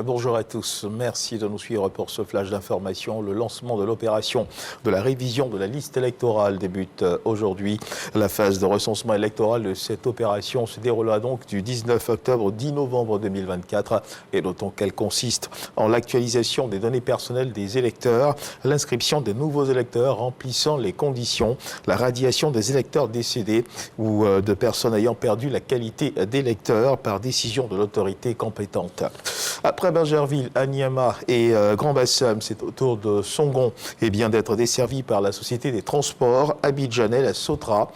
Bonjour à tous, merci de nous suivre pour ce flash d'information. Le lancement de l'opération de la révision de la liste électorale débute aujourd'hui. La phase de recensement électoral de cette opération se déroulera donc du 19 octobre au 10 novembre 2024 et notons qu'elle consiste en l'actualisation des données personnelles des électeurs, l'inscription des nouveaux électeurs remplissant les conditions, la radiation des électeurs décédés ou de personnes ayant perdu la qualité d'électeur par décision de l'autorité compétente. Après Bingerville, Anyama et Grand Bassam, c'est au tour de Songon d'être desservi par la Société des Transports abidjanais, la SOTRA.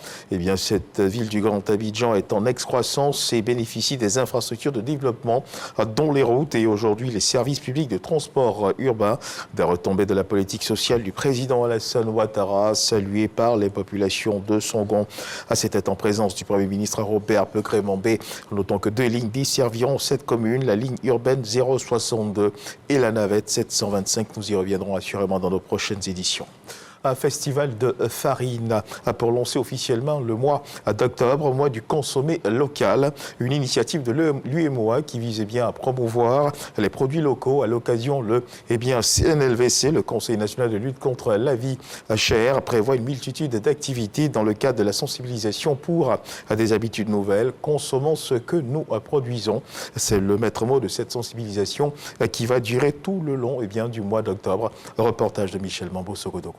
Cette ville du Grand Abidjan est en excroissance et bénéficie des infrastructures de développement, dont les routes et aujourd'hui les services publics de transport urbain. Des retombées de la politique sociale du président Alassane Ouattara, saluées par les populations de Songon. À ses têtes en présence du Premier ministre Robert Peucré-Mambé, notons que 2 lignes desserviront cette commune, la ligne urbaine 062 et la navette 725. Nous y reviendrons assurément dans nos prochaines éditions. Un festival de farine pour lancer officiellement le mois d'octobre, mois du consommé local. Une initiative de l'UMOA qui vise à promouvoir les produits locaux. À l'occasion, le CNLVC, le Conseil national de lutte contre la vie chère, prévoit une multitude d'activités dans le cadre de la sensibilisation pour des habitudes nouvelles. Consommons ce que nous produisons. C'est le maître mot de cette sensibilisation qui va durer tout le long du mois d'octobre. Reportage de Michel Mambo-Sogodogo.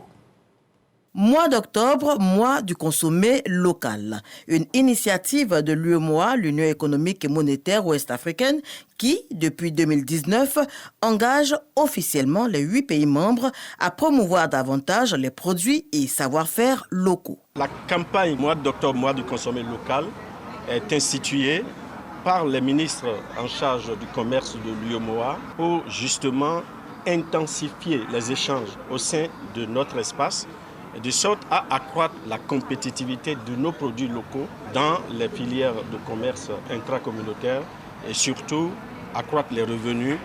Mois d'octobre, mois du consommé local. Une initiative de l'UEMOA, l'Union économique et monétaire ouest-africaine, qui, depuis 2019, engage officiellement les 8 pays membres à promouvoir davantage les produits et savoir-faire locaux. La campagne mois d'octobre, mois du consommé local, est instituée par les ministres en charge du commerce de l'UEMOA pour justement intensifier les échanges au sein de notre espace, de sorte à accroître la compétitivité de nos produits locaux dans les filières de commerce intracommunautaire et surtout accroître les revenus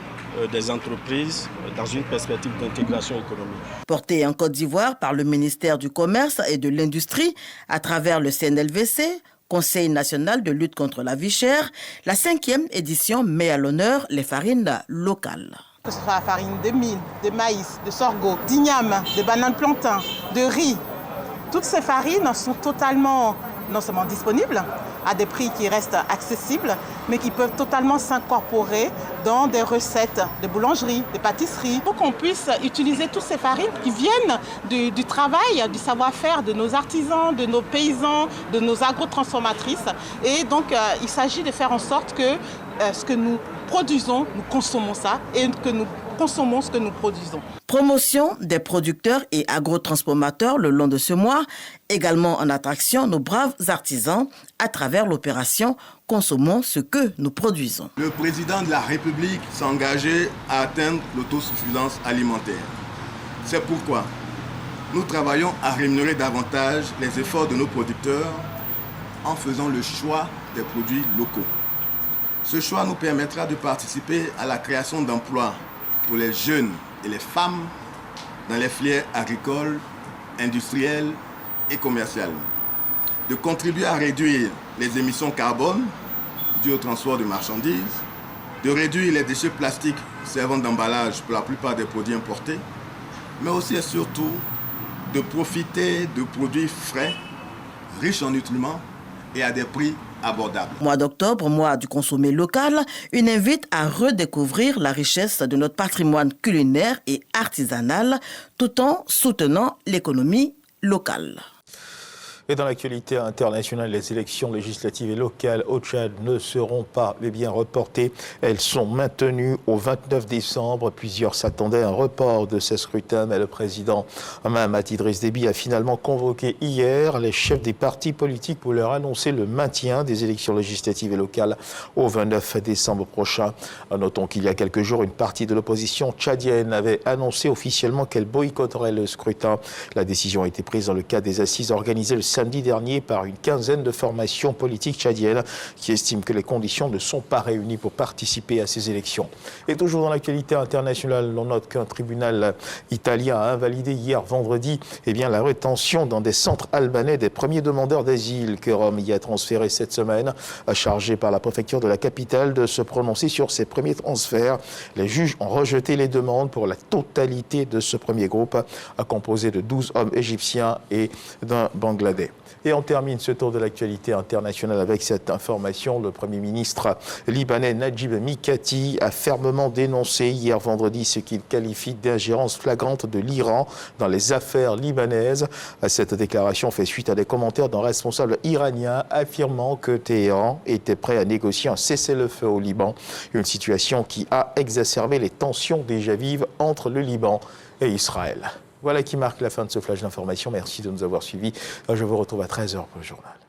des entreprises dans une perspective d'intégration économique. Portée en Côte d'Ivoire par le ministère du Commerce et de l'Industrie à travers le CNLVC, Conseil national de lutte contre la vie chère, la 5e édition met à l'honneur les farines locales. Que ce soit la farine de mil, de maïs, de sorgho, d'igname, de banane plantain, de riz. Toutes ces farines sont totalement, non seulement disponibles, à des prix qui restent accessibles, mais qui peuvent totalement s'incorporer dans des recettes de boulangerie, de pâtisserie, pour qu'on puisse utiliser toutes ces farines qui viennent du travail, du savoir-faire de nos artisans, de nos paysans, de nos agrotransformatrices. Et donc, il s'agit de faire en sorte que ce que nous produisons, nous consommons ça et que nous consommons ce que nous produisons. Promotion des producteurs et agrotransformateurs le long de ce mois, également en attraction nos braves artisans à travers l'opération Consommons ce que nous produisons. Le président de la République s'est engagé à atteindre l'autosuffisance alimentaire. C'est pourquoi nous travaillons à rémunérer davantage les efforts de nos producteurs en faisant le choix des produits locaux. Ce choix nous permettra de participer à la création d'emplois pour les jeunes et les femmes dans les filières agricoles, industrielles et commerciales, de contribuer à réduire les émissions carbone dues au transport de marchandises, de réduire les déchets plastiques servant d'emballage pour la plupart des produits importés, mais aussi et surtout de profiter de produits frais, riches en nutriments et à des prix abordables. Mois d'octobre, mois du consommé local, une invite à redécouvrir la richesse de notre patrimoine culinaire et artisanal tout en soutenant l'économie locale. Et dans l'actualité internationale, les élections législatives et locales au Tchad ne seront pas reportées. Elles sont maintenues au 29 décembre. Plusieurs s'attendaient à un report de ces scrutins, mais le président Mahamat Idriss Déby a finalement convoqué hier les chefs des partis politiques pour leur annoncer le maintien des élections législatives et locales au 29 décembre prochain. Notons qu'il y a quelques jours, une partie de l'opposition tchadienne avait annoncé officiellement qu'elle boycotterait le scrutin. La décision a été prise dans le cadre des assises organisées le samedi dernier par une quinzaine de formations politiques tchadiennes qui estiment que les conditions ne sont pas réunies pour participer à ces élections. Et toujours dans l'actualité internationale, on note qu'un tribunal italien a invalidé hier vendredi la rétention dans des centres albanais des premiers demandeurs d'asile que Rome y a transféré cette semaine, chargé par la préfecture de la capitale de se prononcer sur ces premiers transferts. Les juges ont rejeté les demandes pour la totalité de ce premier groupe, composé de 12 hommes égyptiens et d'un Bangladais. Et on termine ce tour de l'actualité internationale avec cette information. Le Premier ministre libanais Najib Mikati a fermement dénoncé hier vendredi ce qu'il qualifie d'ingérence flagrante de l'Iran dans les affaires libanaises. Cette déclaration fait suite à des commentaires d'un responsable iranien affirmant que Téhéran était prêt à négocier un cessez-le-feu au Liban, une situation qui a exacerbé les tensions déjà vives entre le Liban et Israël. Voilà qui marque la fin de ce flash d'information. Merci de nous avoir suivis. Je vous retrouve à 13h pour le journal.